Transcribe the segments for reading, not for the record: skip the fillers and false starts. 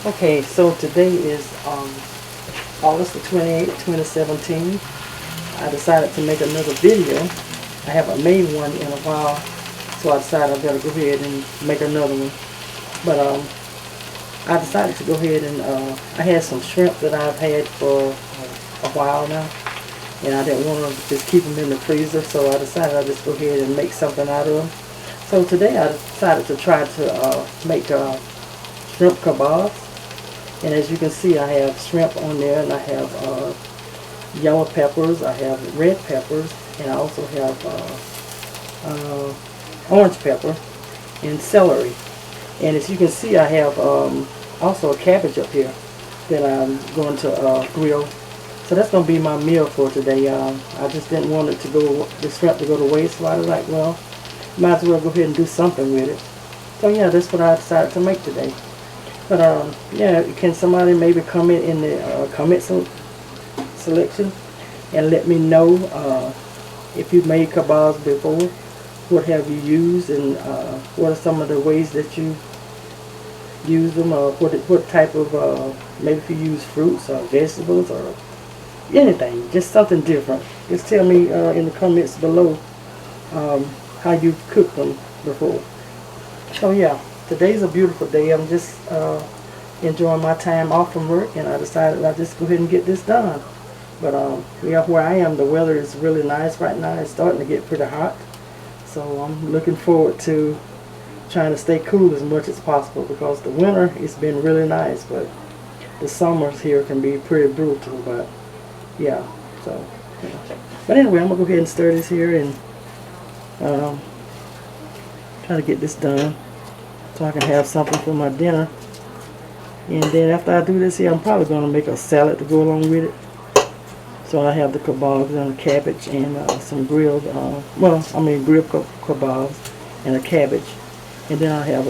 Okay, so today is August the 28th, 2017. I decided to make another video. I haven't made one in a while, so I decided I better go ahead and make another one. But I decided to go ahead and I had some shrimp that I've had for a while now, and I didn't want to just keep them in the freezer, so I decided I'd just go ahead and make something out of them. So today I decided to try to make shrimp kebabs. And as you can see, I have shrimp on there, and I have yellow peppers, I have red peppers, and I also have orange pepper and celery. And as you can see, I have also a cabbage up here that I'm going to grill. So that's going to be my meal for today. I just didn't want it to go, the shrimp to go to waste, so I was like, well, might as well go ahead and do something with it. So yeah, that's what I decided to make today. But yeah, can somebody maybe comment in the comment selection and let me know if you've made kebabs before, what have you used, and what are some of the ways that you use them, or what type of, maybe if you use fruits or vegetables or anything, just something different. Just tell me in the comments below how you cooked them before. So yeah. Today's a beautiful day. I'm just enjoying my time off from work, and I decided I'd just go ahead and get this done. But yeah, where I am, the weather is really nice right now. It's starting to get pretty hot, so I'm looking forward to trying to stay cool as much as possible, because the winter it's been really nice, but the summers here can be pretty brutal. But yeah, so yeah. But anyway, I'm gonna go ahead and stir this here and try to get this done, so I can have something for my dinner. And then after I do this here, I'm probably going to make a salad to go along with it. So I have the kebabs and the cabbage and some grilled, grilled kebabs and a cabbage. And then I'll have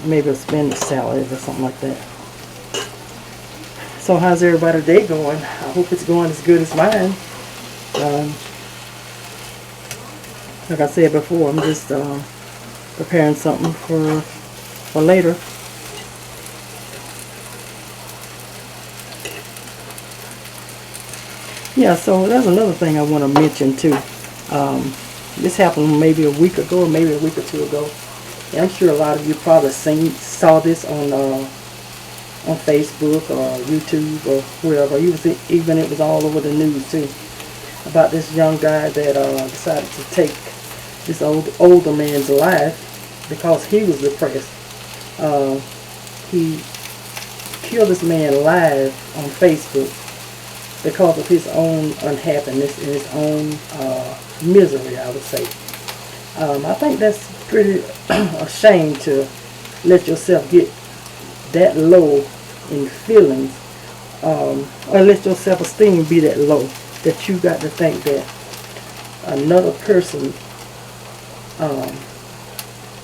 maybe a spinach salad or something like that. So how's everybody's day going? I hope it's going as good as mine. Like I said before, I'm just preparing something for later. Yeah, so there's another thing I want to mention too. This happened maybe a week ago, or maybe a week or two ago. And I'm sure a lot of you probably saw this on Facebook or YouTube or wherever. Even it was all over the news too, about this young guy that decided to take this older man's life because he was depressed. He killed this man live on Facebook because of his own unhappiness and his own misery, I would say. I think that's pretty a shame to let yourself get that low in feelings, or let your self-esteem be that low that you got to think that another person,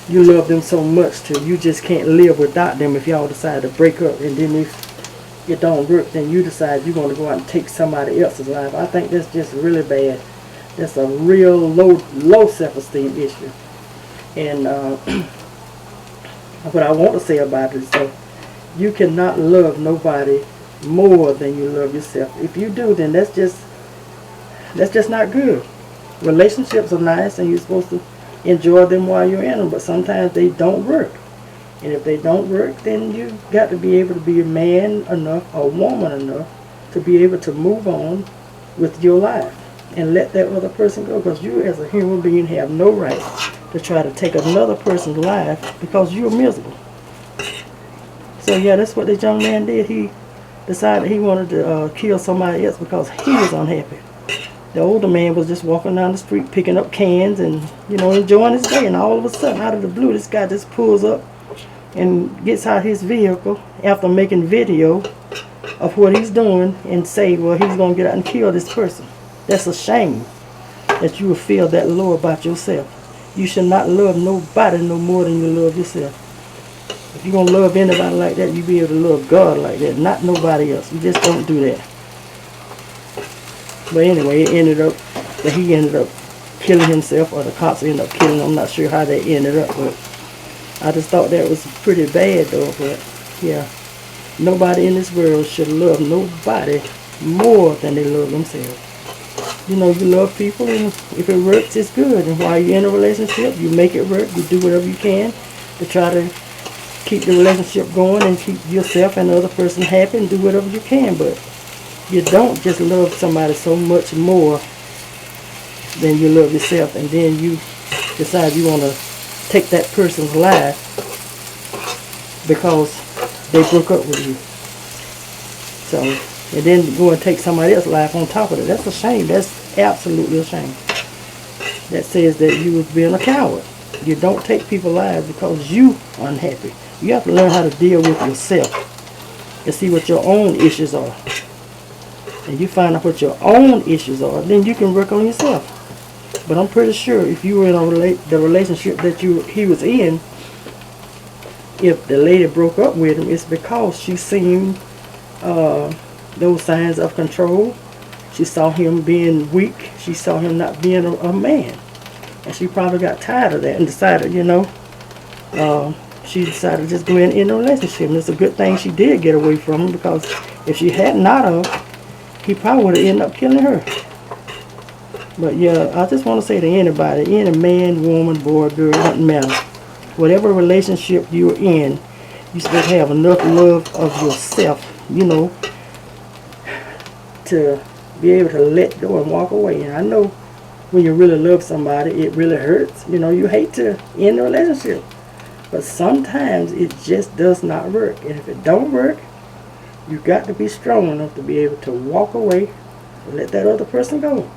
you love them so much till you just can't live without them. If y'all decide to break up, and then if it don't work, then you decide you're going to go out and take somebody else's life. I think that's just really bad. That's a real low self-esteem issue. And what I want to say about it is that you cannot love nobody more than you love yourself. If you do, then that's just not good. Relationships are nice, and you're supposed to enjoy them while you're in them, but sometimes they don't work. And if they don't work, then you got to be able to be a man enough, a woman enough, to be able to move on with your life and let that other person go, because you as a human being have no right to try to take another person's life because you're miserable. So yeah, that's what this young man did. He decided he wanted to kill somebody else because he was unhappy. The older man was just walking down the street picking up cans and, enjoying his day, and all of a sudden, out of the blue, this guy just pulls up and gets out his vehicle after making video of what he's doing and say, well, he's going to get out and kill this person. That's a shame that you would feel that low about yourself. You should not love nobody no more than you love yourself. If you're going to love anybody like that, you be able to love God like that, not nobody else. You just don't do that. But anyway, he ended up killing himself, or the cops ended up killing him. I'm not sure how they ended up, but I just thought that was pretty bad though. But yeah, Nobody in this world should love nobody more than they love themselves. You know, you love people, and if it works, it's good. And while you're in a relationship, you make it work. You do whatever you can to try to keep the relationship going and keep yourself and the other person happy, and do whatever you can. But you don't just love somebody so much more than you love yourself, and then you decide you want to take that person's life because they broke up with you. So, and then go and take somebody else's life on top of it. That's a shame. That's absolutely a shame. That says that you was being a coward. You don't take people's lives because you are unhappy. You have to learn how to deal with yourself and see what your own issues are. And you find out what your own issues are, then you can work on yourself. But I'm pretty sure if you were in the relationship that he was in, if the lady broke up with him, it's because she seen those signs of control. She saw him being weak. She saw him not being a man. And she probably got tired of that and decided, you know, she decided to just go in a relationship. And it's a good thing she did get away from him, because if she had not he probably would have ended up killing her. But yeah, I just want to say to anybody, any man, woman, boy, girl, it doesn't matter. Whatever relationship you're in, you're supposed to have enough love of yourself, you know, to be able to let go and walk away. And I know when you really love somebody, it really hurts. You know, you hate to end the relationship. But sometimes it just does not work. And if it don't work, you got to be strong enough to be able to walk away and let that other person go.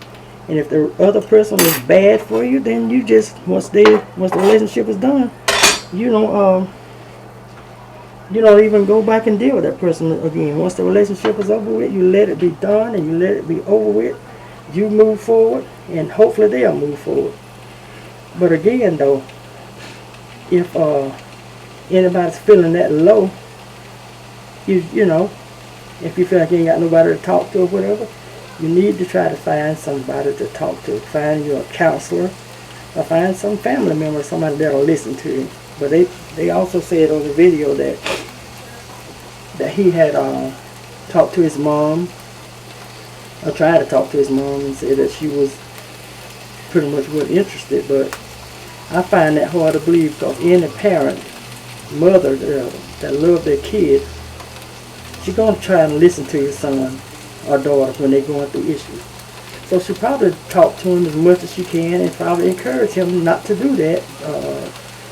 And if the other person is bad for you, then you just, once the relationship is done, you don't even go back and deal with that person again. Once the relationship is over with, you let it be done and you let it be over with. You move forward, and hopefully they'll move forward. But again, though, if anybody's feeling that low, you know, if you feel like you ain't got nobody to talk to or whatever, you need to try to find somebody to talk to. Find you a counselor, or find some family member, somebody that'll listen to you. But they also said on the video that he had talked to his mom, or tried to talk to his mom, and said that she was pretty much wasn't interested. But I find that hard to believe, because any parent, mother that love their kid, she's going to try and listen to your son or daughter when they're going through issues. So she probably talked to him as much as she can and probably encouraged him not to do that.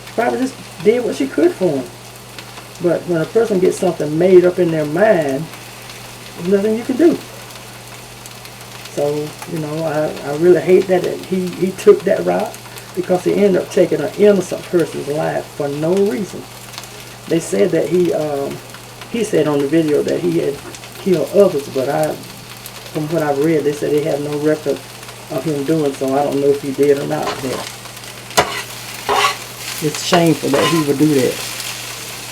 She probably just did what she could for him. But when a person gets something made up in their mind, there's nothing you can do. So, you know, I really hate that he took that route, because he ended up taking an innocent person's life for no reason. They said that he said on the video that he had killed others, but from what I've read, they said they have no record of him doing so. I don't know if he did or not, but it's shameful that he would do that.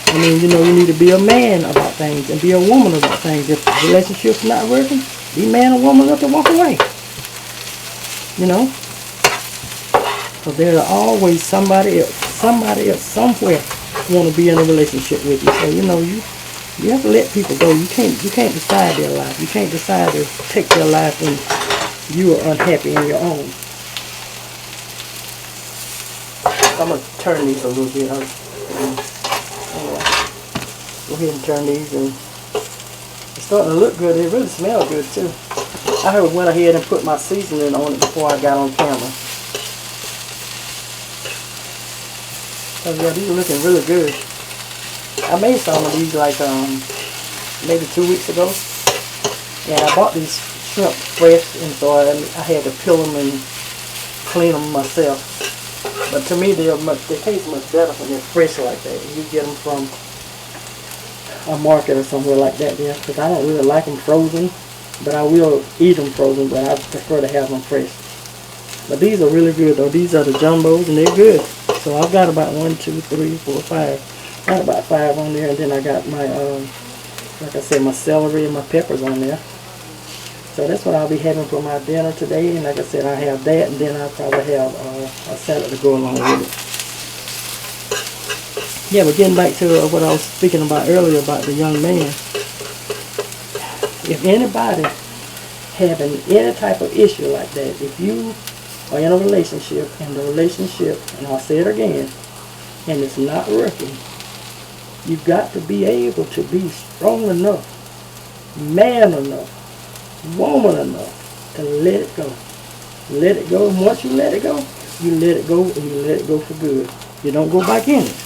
I mean, you know, you need to be a man about things and be a woman about things. If the relationship's not working, be man or woman enough to walk away. You know? Because there's always somebody else somewhere want to be in a relationship with you. So, you know, you have to let people go. You can't decide their life. You can't decide to take their life when you are unhappy in your own. I'm going to turn these a little bit. Go ahead and turn these, and it's starting to look good. It really smells good too. I went ahead and put my seasoning on it before I got on camera. So yeah, these are looking really good. I made some of these like maybe 2 weeks ago, and I bought these shrimp fresh, and so I had to peel them and clean them myself. But to me, they taste much better when they're fresh like that. You get them from a market or somewhere like that, yeah. Because I don't really like them frozen, but I will eat them frozen. But I prefer to have them fresh. But these are really good though. These are the jumbos, and they're good. So I've got about 1, 2, 3, 4, 5. Got about 5 on there, and then I got my like I said, my celery and my peppers on there. So that's what I'll be having for my dinner today. And like I said, I have that, and then I'll probably have a salad to go along with it. Yeah, but getting back to what I was speaking about earlier about the young man. If anybody having any type of issue like that, if you are in a relationship and the relationship, and I'll say it again, and it's not working, you've got to be able to be strong enough, man enough, woman enough to let it go. Let it go, and once you let it go, you let it go, and you let it go for good. You don't go back in it.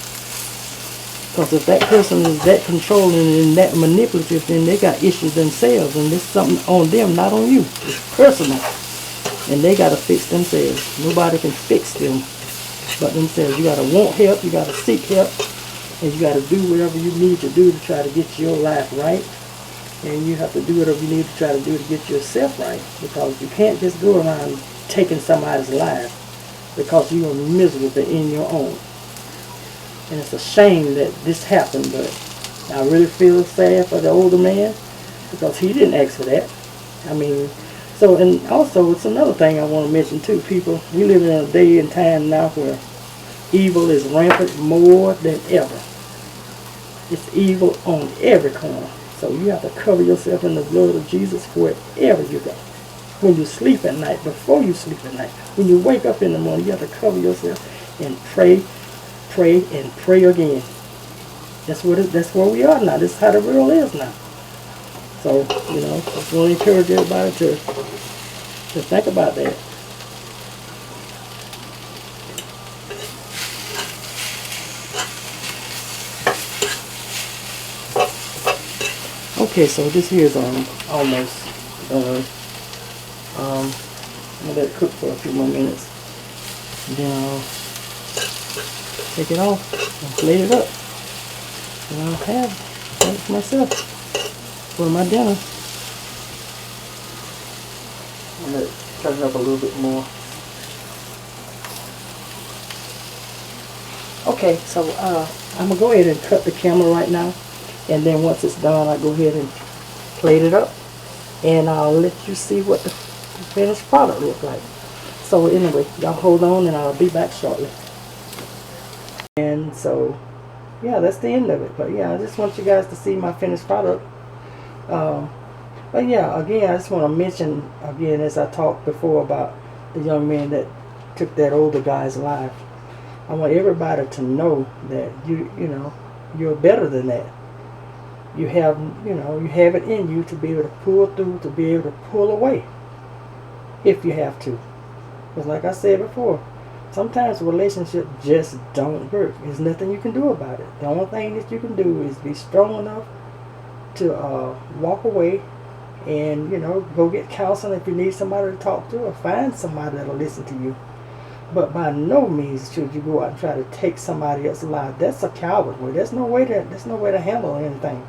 Because if that person is that controlling and that manipulative, then they got issues themselves, and it's something on them, not on you. It's personal. And they got to fix themselves. Nobody can fix them but themselves. You got to want help, you got to seek help, and you got to do whatever you need to do to try to get your life right. And you have to do whatever you need to try to do to get yourself right. Because you can't just go around taking somebody's life because you are miserable in your own. And it's a shame that this happened, but I really feel sad for the older man because he didn't ask for that. I mean, so, and also it's another thing I want to mention too, people. We live in a day and time now where evil is rampant more than ever. It's evil on every corner. So you have to cover yourself in the blood of Jesus wherever you go. When you sleep at night, before you sleep at night, when you wake up in the morning, you have to cover yourself and pray, pray, and pray again. That's where we are now. This is how the world is now. So, you know, I just want to encourage everybody to think about that. Okay, so this here is almost done. I'm gonna let it cook for a few more minutes. And then I'll take it off and plate it up. And I'll have it for myself for my dinner. I'm gonna turn it up a little bit more. Okay, so I'm gonna go ahead and cut the camera right now. And then once it's done, I'll go ahead and plate it up. And I'll let you see what the finished product looks like. So anyway, y'all hold on and I'll be back shortly. And so, yeah, that's the end of it. But yeah, I just want you guys to see my finished product. But yeah, again, I just want to mention, again, as I talked before about the young man that took that older guy's life. I want everybody to know that you know, you're better than that. You have, you know, you have it in you to be able to pull through, to be able to pull away, if you have to. Because like I said before, sometimes relationships just don't work. There's nothing you can do about it. The only thing that you can do is be strong enough to walk away and, you know, go get counseling if you need somebody to talk to, or find somebody that'll listen to you. But by no means should you go out and try to take somebody else's life. That's a coward way. There's no way to handle anything.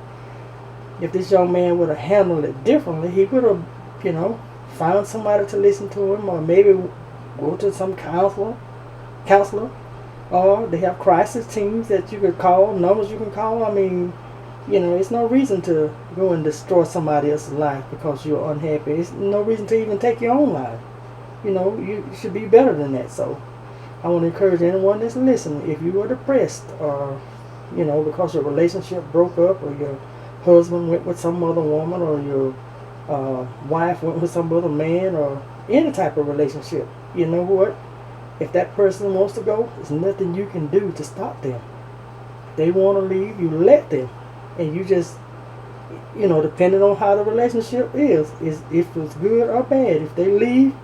If this young man would have handled it differently, he would have, you know, found somebody to listen to him, or maybe go to some counselor, or they have crisis teams that you could call, numbers you can call. I mean, you know, it's no reason to go and destroy somebody else's life because you're unhappy. It's no reason to even take your own life. You know, you should be better than that. So I want to encourage anyone that's listening, if you are depressed, or, you know, because your relationship broke up, or your husband went with some other woman, or your wife went with some other man, or any type of relationship, you know what? If that person wants to go, there's nothing you can do to stop them. If they want to leave, you let them. And you just, you know, depending on how the relationship is if it's good or bad. If they leave,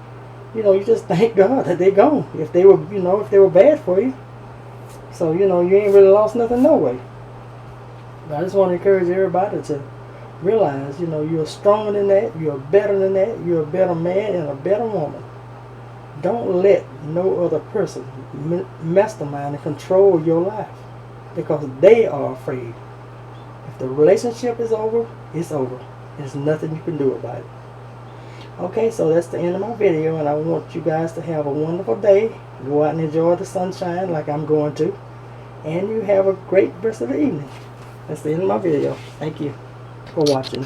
you know, you just thank God that they're gone. If they were, you know, if they were bad for you. So, you know, you ain't really lost nothing no way. But I just want to encourage everybody to realize, you know, you're stronger than that, you're better than that, you're a better man and a better woman. Don't let no other person mastermind and control your life, because they are afraid. If the relationship is over, it's over. There's nothing you can do about it. Okay, so that's the end of my video, and I want you guys to have a wonderful day. Go out and enjoy the sunshine like I'm going to. And you have a great rest of the evening. That's the end of my video. Thank you for watching.